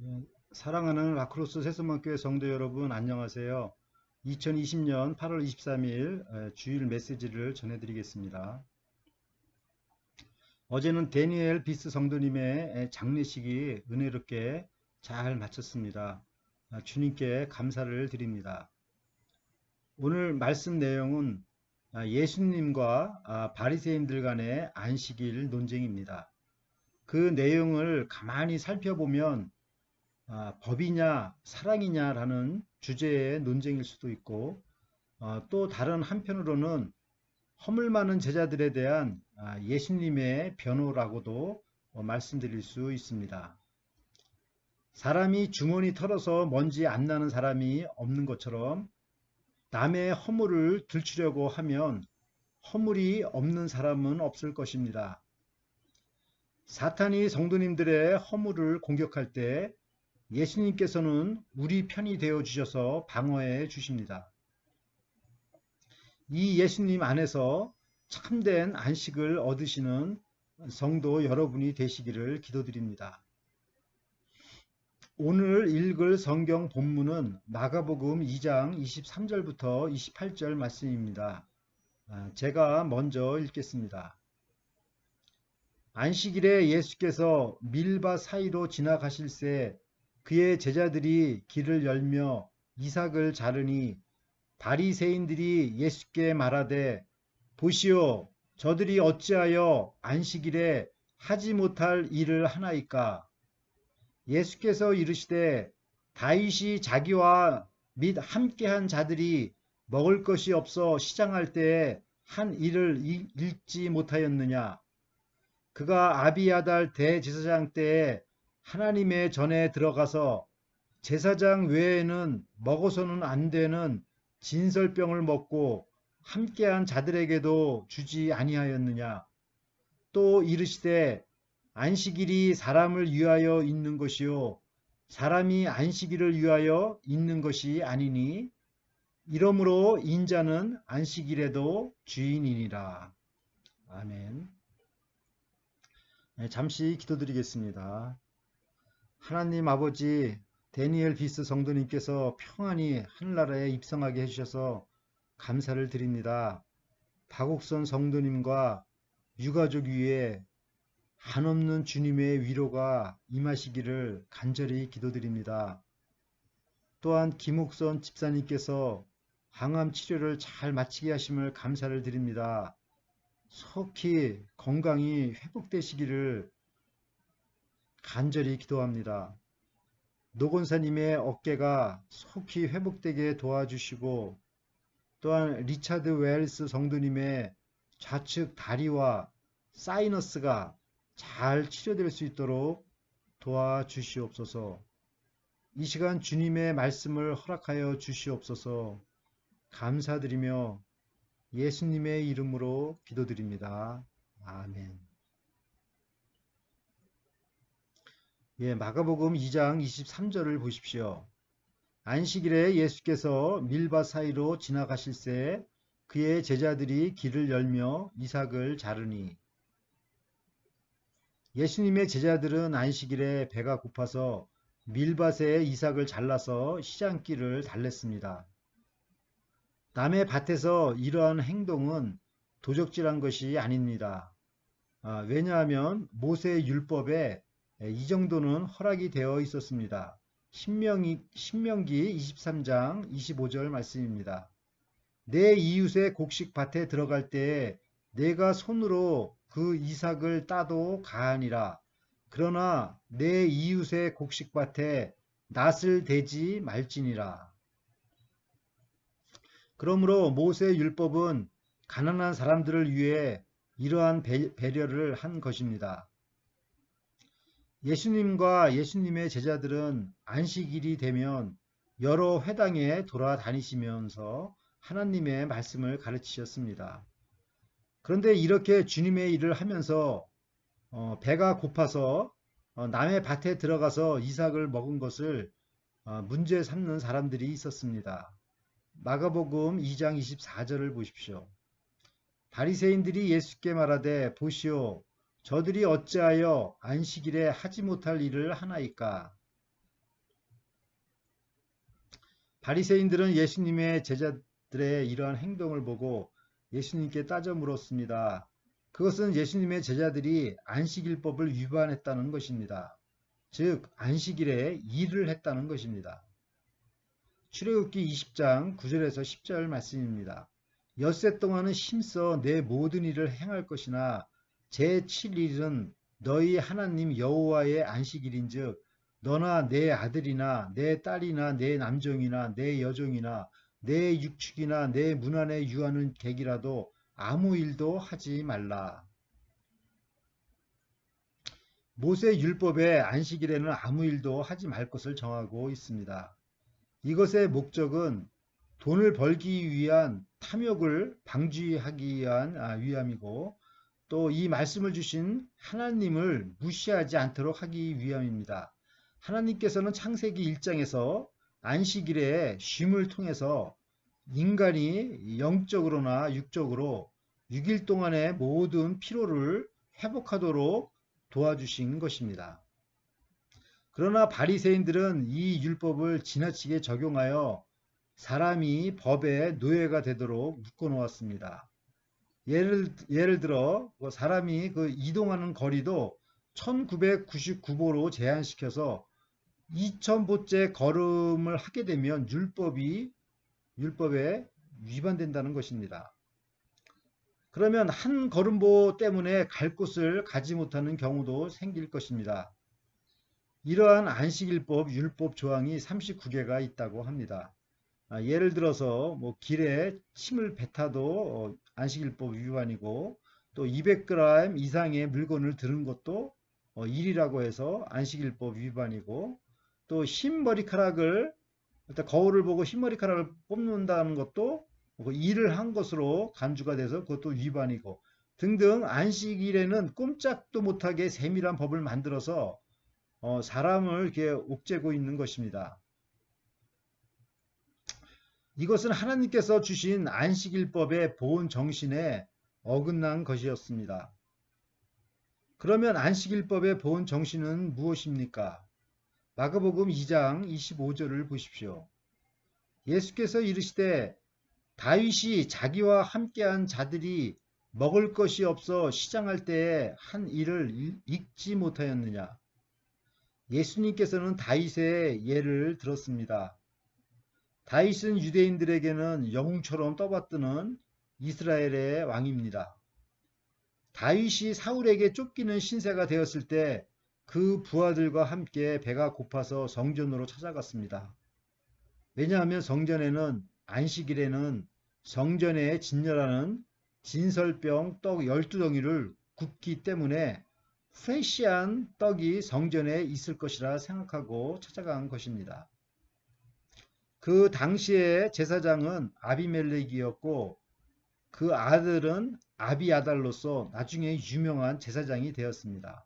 예, 사랑하는 라크로스 세스만교회 성도 여러분, 안녕하세요. 2020년 8월 23일 주일 메시지를 전해드리겠습니다. 어제는 데니엘 비스 성도님의 장례식이 은혜롭게 잘 마쳤습니다. 주님께 감사를 드립니다. 오늘 말씀 내용은 예수님과 바리새인들 간의 안식일 논쟁입니다. 그 내용을 가만히 살펴보면 법이냐 사랑이냐라는 주제의 논쟁일 수도 있고, 또 다른 한편으로는 허물 많은 제자들에 대한 예수님의 변호라고도 말씀드릴 수 있습니다. 사람이 주머니 털어서 먼지 안 나는 사람이 없는 것처럼 남의 허물을 들추려고 하면 허물이 없는 사람은 없을 것입니다. 사탄이 성도님들의 허물을 공격할 때 예수님께서는 우리 편이 되어 주셔서 방어해 주십니다. 이 예수님 안에서 참된 안식을 얻으시는 성도 여러분이 되시기를 기도드립니다. 오늘 읽을 성경 본문은 마가복음 2장 23절부터 28절 말씀입니다. 제가 먼저 읽겠습니다. 안식일에 예수께서 밀밭 사이로 지나가실새 그의 제자들이 길을 열며 이삭을 자르니 바리새인들이 예수께 말하되 보시오 저들이 어찌하여 안식일에 하지 못할 일을 하나이까. 예수께서 이르시되 다윗이 자기와 및 함께한 자들이 먹을 것이 없어 시장할 때에 한 일을 읽지 못하였느냐. 그가 아비아달 대제사장 때에 하나님의 전에 들어가서 제사장 외에는 먹어서는 안 되는 진설병을 먹고 함께한 자들에게도 주지 아니하였느냐. 또 이르시되 안식일이 사람을 위하여 있는 것이요 사람이 안식일을 위하여 있는 것이 아니니 이러므로 인자는 안식일에도 주인이니라. 아멘. 잠시 기도드리겠습니다. 하나님 아버지, 데니엘 비스 성도님께서 평안히 하늘나라에 입성하게 해주셔서 감사를 드립니다. 박옥선 성도님과 유가족 위에 한없는 주님의 위로가 임하시기를 간절히 기도드립니다. 또한 김옥선 집사님께서 항암 치료를 잘 마치게 하심을 감사를 드립니다. 속히 건강이 회복되시기를 간절히 기도합니다. 노건사님의 어깨가 속히 회복되게 도와주시고, 또한 리차드 웰스 성도님의 좌측 다리와 사이너스가 잘 치료될 수 있도록 도와주시옵소서. 이 시간 주님의 말씀을 허락하여 주시옵소서. 감사드리며 예수님의 이름으로 기도드립니다. 아멘. 마가복음 2장 23절을 보십시오. 안식일에 예수께서 밀밭 사이로 지나가실새 그의 제자들이 길을 열며 이삭을 자르니. 예수님의 제자들은 안식일에 배가 고파서 밀밭에 이삭을 잘라서 시장길을 달랬습니다. 남의 밭에서 이러한 행동은 도적질한 것이 아닙니다. 왜냐하면 모세 율법에 이 정도는 허락이 되어 있었습니다. 신명기 23장 25절 말씀입니다. 내 이웃의 곡식밭에 들어갈 때에 내가 손으로 그 이삭을 따도 가하니라. 그러나 내 이웃의 곡식밭에 낫을 대지 말지니라. 그러므로 모세 율법은 가난한 사람들을 위해 이러한 배려를 한 것입니다. 예수님과 예수님의 제자들은 안식일이 되면 여러 회당에 돌아다니시면서 하나님의 말씀을 가르치셨습니다. 그런데 이렇게 주님의 일을 하면서 배가 고파서 남의 밭에 들어가서 이삭을 먹은 것을 문제 삼는 사람들이 있었습니다. 마가복음 2장 24절을 보십시오. 바리새인들이 예수께 말하되 보시오 저들이 어찌하여 안식일에 하지 못할 일을 하나이까. 바리새인들은 예수님의 제자들의 이러한 행동을 보고 예수님께 따져 물었습니다. 그것은 예수님의 제자들이 안식일법을 위반했다는 것입니다. 즉 안식일에 일을 했다는 것입니다. 출애굽기 20장 9절에서 10절 말씀입니다. 엿새 동안은 힘써 내 모든 일을 행할 것이나 제7일은 너희 하나님 여호와의 안식일인즉 너나 내 아들이나 내 딸이나 내 남종이나 내 여종이나 내 육축이나 내 문 안에 유하는 객이라도 아무 일도 하지 말라. 모세 율법에 안식일에는 아무 일도 하지 말 것을 정하고 있습니다. 이것의 목적은 돈을 벌기 위한 탐욕을 방지하기 위한 위함이고 또 이 말씀을 주신 하나님을 무시하지 않도록 하기 위함입니다. 하나님께서는 창세기 1장에서 안식일에 쉼을 통해서 인간이 영적으로나 육적으로 6일 동안의 모든 피로를 회복하도록 도와주신 것입니다. 그러나 바리새인들은 이 율법을 지나치게 적용하여 사람이 법의 노예가 되도록 묶어 놓았습니다. 예를 들어 사람이 그 이동하는 거리도 1999보로 제한시켜서 2000보째 걸음을 하게 되면 율법에 위반된다는 것입니다. 그러면 한 걸음보 때문에 갈 곳을 가지 못하는 경우도 생길 것입니다. 이러한 안식일법 율법 조항이 39개가 있다고 합니다. 예를 들어서 뭐 길에 침을 뱉어도 안식일법 위반이고 또 200g 이상의 물건을 들은 것도 일이라고 해서 안식일법 위반이고 또 흰머리카락을 거울을 보고 흰머리카락을 뽑는다는 것도 일을 한 것으로 간주가 돼서 그것도 위반이고 등등 안식일에는 꼼짝도 못하게 세밀한 법을 만들어서 사람을 이렇게 옥죄고 있는 것입니다. 이것은 하나님께서 주신 안식일법의 보온 정신에 어긋난 것이었습니다. 그러면 안식일법의 보온 정신은 무엇입니까? 마가복음 2장 25절을 보십시오. 예수께서 이르시되 다윗이 자기와 함께한 자들이 먹을 것이 없어 시장할 때에 한 일을 잊지 못하였느냐? 예수님께서는 다윗의 예를 들었습니다. 다윗은 유대인들에게는 영웅처럼 떠받드는 이스라엘의 왕입니다. 다윗이 사울에게 쫓기는 신세가 되었을 때 그 부하들과 함께 배가 고파서 성전으로 찾아갔습니다. 왜냐하면 성전에는 안식일에는 성전에 진열하는 진설병 떡 12덩이를 굽기 때문에 프레시한 떡이 성전에 있을 것이라 생각하고 찾아간 것입니다. 그 당시의 제사장은 아비멜렉이었고 그 아들은 아비아달로서 나중에 유명한 제사장이 되었습니다.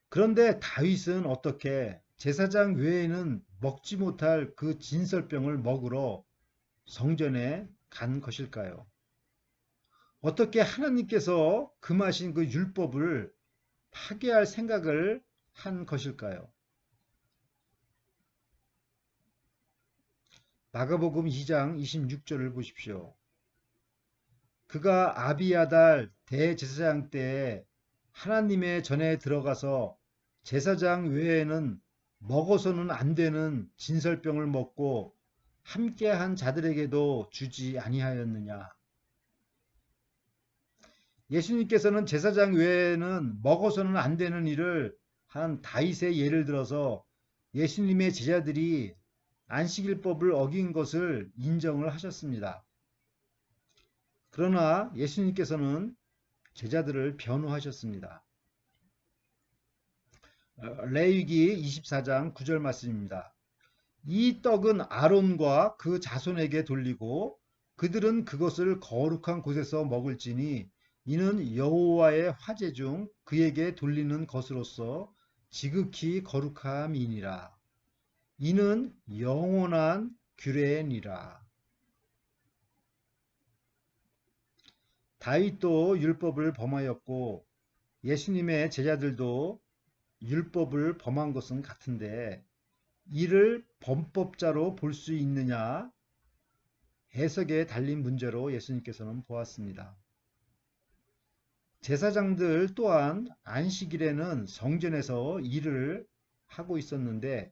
그런데 다윗은 어떻게 제사장 외에는 먹지 못할 그 진설병을 먹으러 성전에 간 것일까요? 어떻게 하나님께서 금하신 그 율법을 파괴할 생각을 한 것일까요? 마가복음 2장 26절을 보십시오. 그가 아비아달 대제사장 때에 하나님의 전에 들어가서 제사장 외에는 먹어서는 안 되는 진설병을 먹고 함께한 자들에게도 주지 아니하였느냐. 예수님께서는 제사장 외에는 먹어서는 안 되는 일을 한 다윗의 예를 들어서 예수님의 제자들이 안식일법을 어긴 것을 인정을 하셨습니다. 그러나 예수님께서는 제자들을 변호하셨습니다. 레위기 24장 9절 말씀입니다. 이 떡은 아론과 그 자손에게 돌리고 그들은 그것을 거룩한 곳에서 먹을지니 이는 여호와의 화제 중 그에게 돌리는 것으로서 지극히 거룩함이니라. 이는 영원한 규례니라. 다윗도 율법을 범하였고 예수님의 제자들도 율법을 범한 것은 같은데 이를 범법자로 볼 수 있느냐 해석에 달린 문제로 예수님께서는 보았습니다. 제사장들 또한 안식일에는 성전에서 일을 하고 있었는데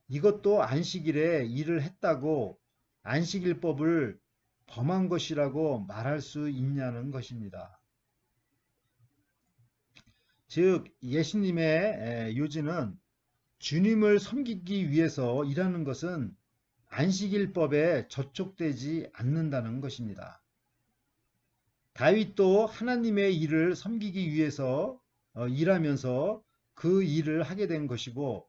이것도 안식일에 일을 했다고 안식일법을 범한 것이라고 말할 수 있냐는 것입니다. 즉 예수님의 요지는 주님을 섬기기 위해서 일하는 것은 안식일법에 저촉되지 않는다는 것입니다. 다윗도 하나님의 일을 섬기기 위해서 일하면서 그 일을 하게 된 것이고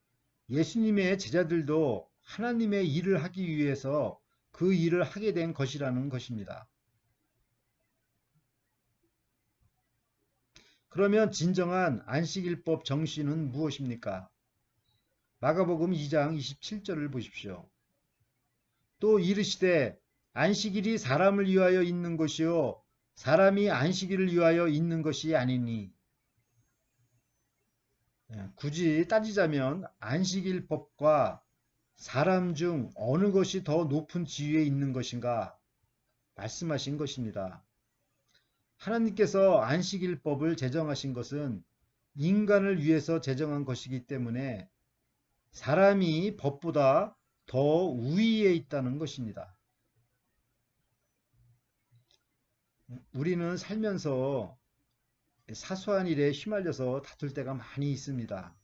예수님의 제자들도 하나님의 일을 하기 위해서 그 일을 하게 된 것이라는 것입니다. 그러면 진정한 안식일법 정신은 무엇입니까? 마가복음 2장 27절을 보십시오. 또 이르시되 안식일이 사람을 위하여 있는 것이요 사람이 안식일을 위하여 있는 것이 아니니. 굳이 따지자면 안식일법과 사람 중 어느 것이 더 높은 지위에 있는 것인가 말씀하신 것입니다. 하나님께서 안식일법을 제정하신 것은 인간을 위해서 제정한 것이기 때문에 사람이 법보다 더 우위에 있다는 것입니다. 우리는 살면서 사소한 일에 휘말려서 다툴 때가 많이 있습니다.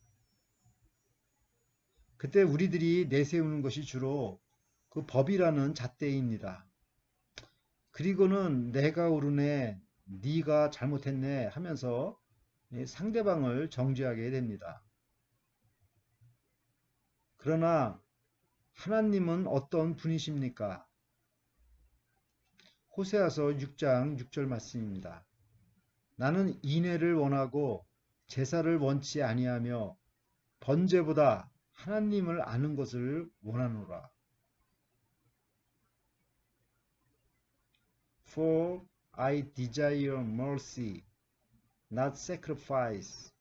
그때 우리들이 내세우는 것이 주로 그 법이라는 잣대입니다. 그리고는 내가 옳으네, 네가 잘못했네 하면서 상대방을 정죄하게 됩니다. 그러나 하나님은 어떤 분이십니까? 호세아서 6장 6절 말씀입니다. 나는 인애를 원하고 제사를 원치 아니하며 번제보다 하나님을 아는 것을 원하노라. For I desire mercy, not sacrifice.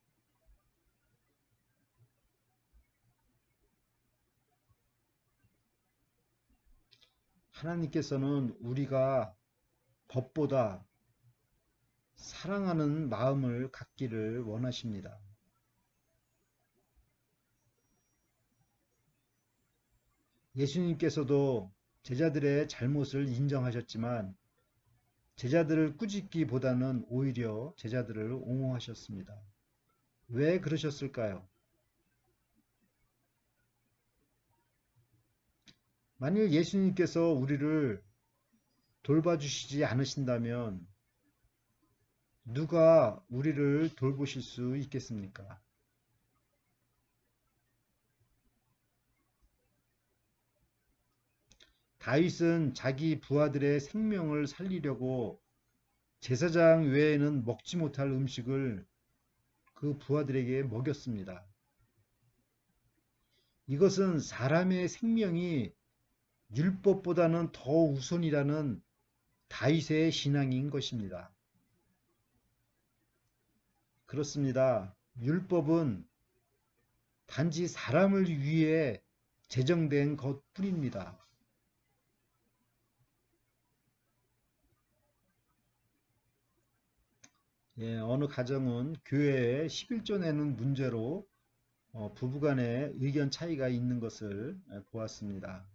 하나님께서는 우리가 법보다 사랑하는 마음을 갖기를 원하십니다. 예수님께서도 제자들의 잘못을 인정하셨지만 제자들을 꾸짖기보다는 오히려 제자들을 옹호하셨습니다. 왜 그러셨을까요? 만일 예수님께서 우리를 돌봐주시지 않으신다면 누가 우리를 돌보실 수 있겠습니까? 다윗은 자기 부하들의 생명을 살리려고 제사장 외에는 먹지 못할 음식을 그 부하들에게 먹였습니다. 이것은 사람의 생명이 율법보다는 더 우선이라는 다윗의 신앙인 것입니다. 그렇습니다. 율법은 단지 사람을 위해 제정된 것뿐입니다. 어느 가정은 교회에 11조 내는 문제로 부부간에 의견 차이가 있는 것을 보았습니다.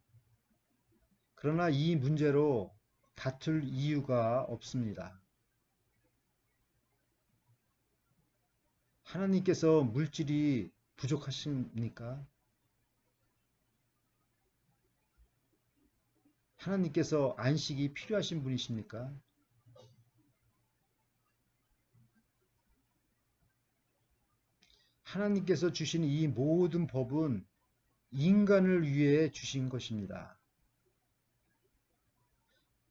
그러나 이 문제로 다툴 이유가 없습니다. 하나님께서 물질이 부족하십니까? 하나님께서 안식이 필요하신 분이십니까? 하나님께서 주신 이 모든 법은 인간을 위해 주신 것입니다.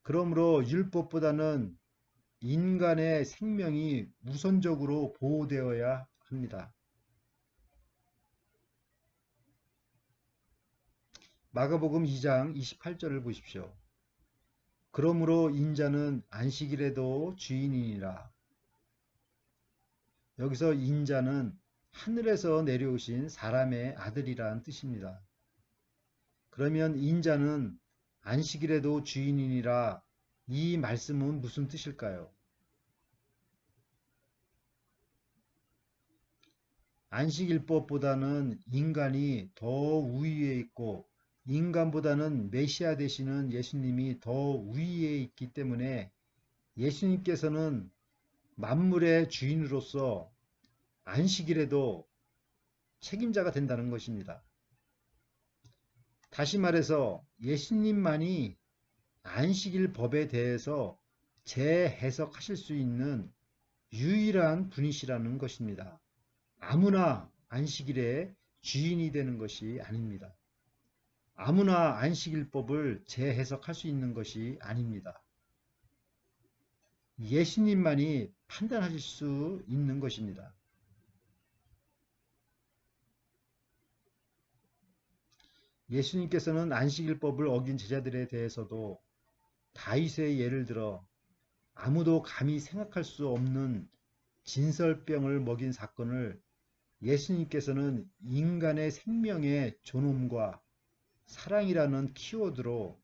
그러므로 율법보다는 인간의 생명이 우선적으로 보호되어야 합니다. 마가복음 2장 28절을 보십시오. 그러므로 인자는 안식일에도 주인이니라. 여기서 인자는 하늘에서 내려오신 사람의 아들이라는 뜻입니다. 그러면 인자는 안식일에도 주인이니라, 이 말씀은 무슨 뜻일까요? 안식일법보다는 인간이 더 우위에 있고 인간보다는 메시아 되시는 예수님이 더 우위에 있기 때문에 예수님께서는 만물의 주인으로서 안식일에도 책임자가 된다는 것입니다. 다시 말해서 예수님만이 안식일 법에 대해서 재해석하실 수 있는 유일한 분이시라는 것입니다. 아무나 안식일의 주인이 되는 것이 아닙니다. 아무나 안식일법을 재해석할 수 있는 것이 아닙니다. 예수님만이 판단하실 수 있는 것입니다. 예수님께서는 안식일법을 어긴 제자들에 대해서도 다윗의 예를 들어 아무도 감히 생각할 수 없는 진설병을 먹인 사건을 예수님께서는 인간의 생명의 존엄과 사랑이라는 키워드로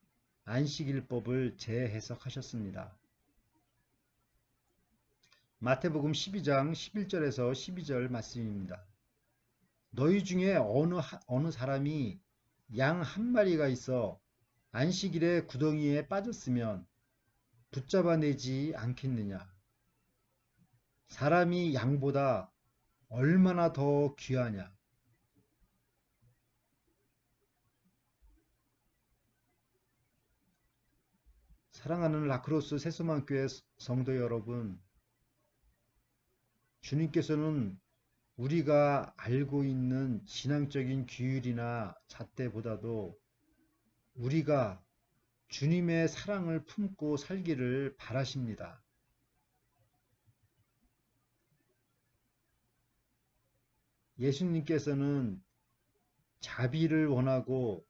안식일법을 재해석하셨습니다. 마태복음 12장 11절에서 12절 말씀입니다. 너희 중에 어느 사람이 양 한 마리가 있어 안식일에 구덩이에 빠졌으면 붙잡아내지 않겠느냐? 사람이 양보다 얼마나 더 귀하냐? 사랑하는 라크로스 새소망교회 성도 여러분, 주님께서는 우리가 알고 있는 신앙적인 규율이나 잣대보다도 우리가 주님의 사랑을 품고 살기를 바라십니다. 예수님께서는 자비를 원하고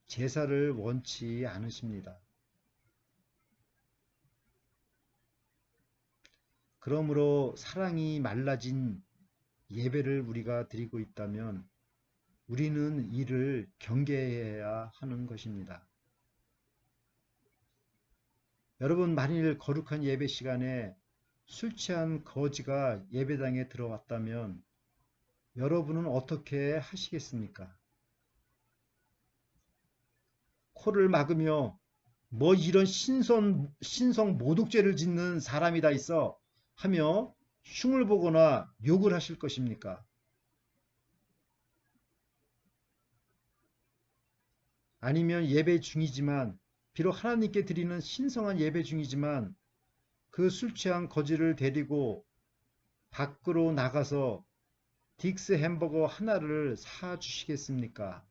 제사를 원치 않으십니다. 그러므로 사랑이 말라진 예배를 우리가 드리고 있다면 우리는 이를 경계해야 하는 것입니다. 여러분, 만일 거룩한 예배 시간에 술 취한 거지가 예배당에 들어왔다면 여러분은 어떻게 하시겠습니까? 코를 막으며 뭐 이런 신성 모독죄를 짓는 사람이 다 있어 하며 흉을 보거나 욕을 하실 것입니까? 아니면 예배 중이지만 비록 하나님께 드리는 신성한 예배 중이지만 그 술 취한 거지를 데리고 밖으로 나가서 딕스 햄버거 하나를 사 주시겠습니까?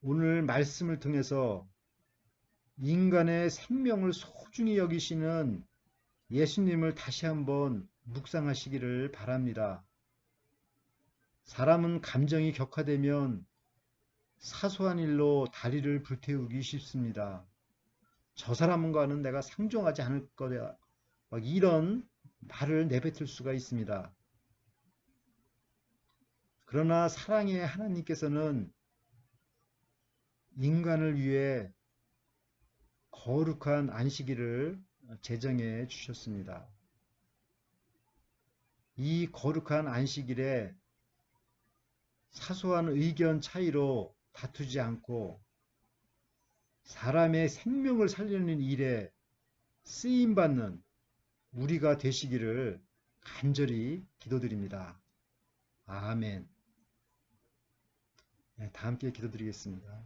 오늘 말씀을 통해서 인간의 생명을 소중히 여기시는 예수님을 다시 한번 묵상하시기를 바랍니다. 사람은 감정이 격화되면 사소한 일로 다리를 불태우기 쉽습니다. 저 사람과는 내가 상종하지 않을 거야. 막 이런 말을 내뱉을 수가 있습니다. 그러나 사랑의 하나님께서는 인간을 위해 거룩한 안식일을 제정해 주셨습니다. 이 거룩한 안식일에 사소한 의견 차이로 다투지 않고 사람의 생명을 살리는 일에 쓰임받는 우리가 되시기를 간절히 기도드립니다. 아멘. 네, 다 함께 기도드리겠습니다.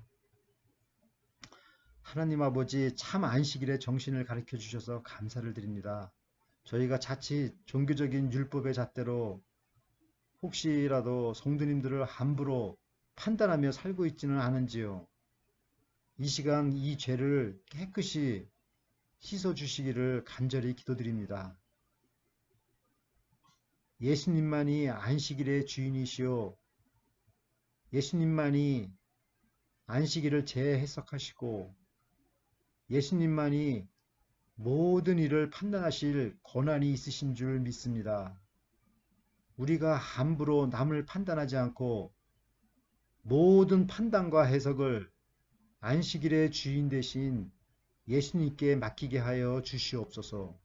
하나님 아버지, 참 안식일에 정신을 가르쳐 주셔서 감사를 드립니다. 저희가 자칫 종교적인 율법의 잣대로 혹시라도 성도님들을 함부로 판단하며 살고 있지는 않은지요. 이 시간 이 죄를 깨끗이 씻어 주시기를 간절히 기도드립니다. 예수님만이 안식일의 주인이시오. 예수님만이 안식일을 재해석하시고 예수님만이 모든 일을 판단하실 권한이 있으신 줄 믿습니다. 우리가 함부로 남을 판단하지 않고 모든 판단과 해석을 안식일의 주인 대신 예수님께 맡기게 하여 주시옵소서.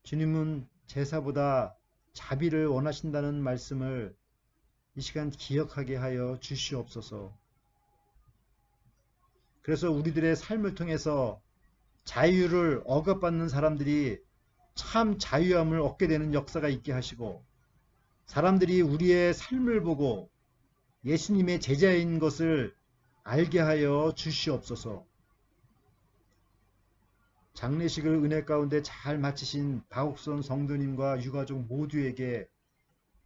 주님은 제사보다 자비를 원하신다는 말씀을 이 시간 기억하게 하여 주시옵소서. 그래서 우리들의 삶을 통해서 자유를 억압받는 사람들이 참 자유함을 얻게 되는 역사가 있게 하시고, 사람들이 우리의 삶을 보고 예수님의 제자인 것을 알게 하여 주시옵소서. 장례식을 은혜 가운데 잘 마치신 박옥선 성도님과 유가족 모두에게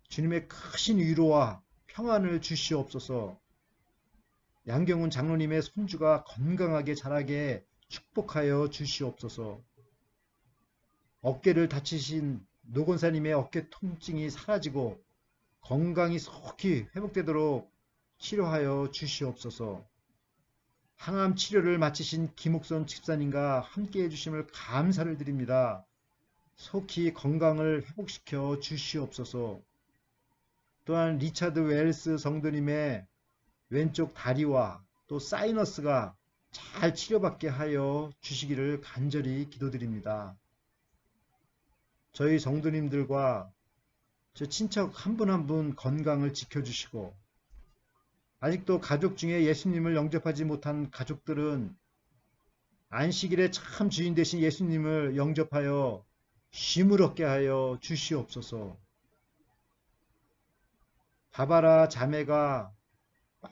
주님의 크신 위로와 평안을 주시옵소서. 양경훈 장로님의 손주가 건강하게 자라게 축복하여 주시옵소서. 어깨를 다치신 노건사님의 어깨 통증이 사라지고 건강이 속히 회복되도록 치료하여 주시옵소서. 항암 치료를 마치신 김옥선 집사님과 함께 해주심을 감사를 드립니다. 속히 건강을 회복시켜 주시옵소서. 또한 리차드 웰스 성도님의 왼쪽 다리와 또 사이너스가 잘 치료받게 하여 주시기를 간절히 기도드립니다. 저희 성도님들과 저 친척 한 분 한 분 건강을 지켜주시고, 아직도 가족 중에 예수님을 영접하지 못한 가족들은 안식일에 참 주인 되신 예수님을 영접하여 쉼을 얻게 하여 주시옵소서. 바바라 자매가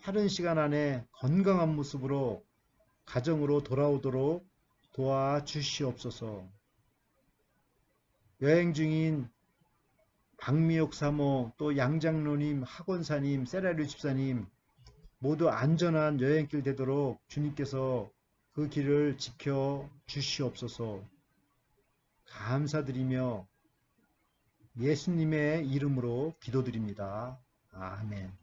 빠른 시간 안에 건강한 모습으로 가정으로 돌아오도록 도와주시옵소서. 여행 중인 박미옥 사모, 또 양장로님, 학원사님, 세라리 집사님 모두 안전한 여행길 되도록 주님께서 그 길을 지켜 주시옵소서. 감사드리며 예수님의 이름으로 기도드립니다. 아멘.